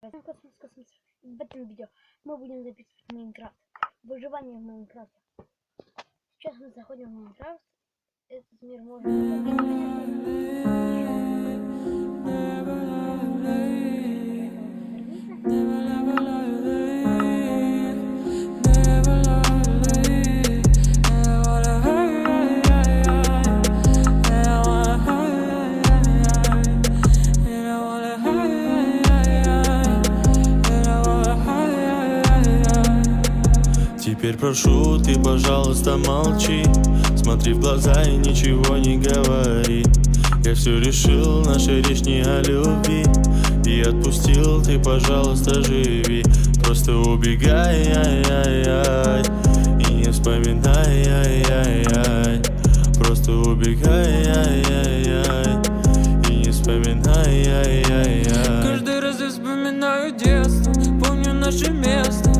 Космос. В этом видео мы будем записывать Майнкрафт. Выживание в Майнкрафте. Сейчас мы заходим в Майнкрафт. Этот мир Теперь прошу, ты, пожалуйста, молчи. Смотри в глаза и ничего не говори. Я все решил, наша речь не о любви. И отпустил, ты, пожалуйста, живи. Просто убегай, ай-яй-яй, и не вспоминай, ай-яй-яй. Просто убегай, ай-яй-яй, и не вспоминай, ай-яй-яй. Каждый раз я вспоминаю детство, помню наше место.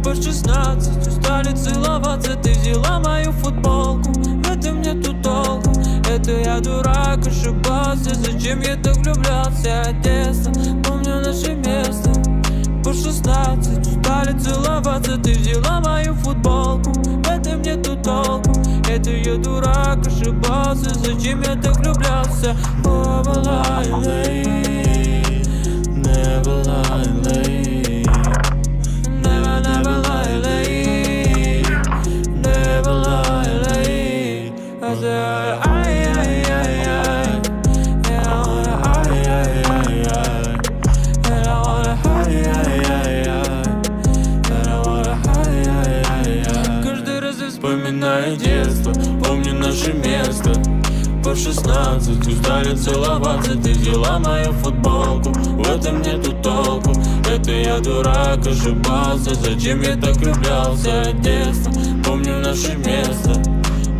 По 16 устали целоваться, ты взяла мою футболку. В этом нету толку, это я дурак, ошибался. Зачем я так влюблялся, детство, помню наше место. По 16 устали целоваться, ты взяла мою футболку. В этом нету толку, это я дурак, ошибался. Зачем я так влюблялся. Never lie. Каждый раз я вспоминаю детство, помню наше место. По 16 устали целоваться, ты взяла мою футболку. В этом нету толку, это я дурак, ошибался. Зачем я так влюблялся, детство, помню наше место.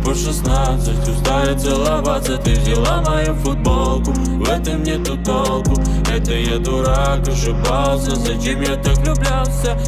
По 16 устали целоваться, ты взяла мою футболку. В этом нету толку, это я дурак, ошибался. Зачем я так влюблялся.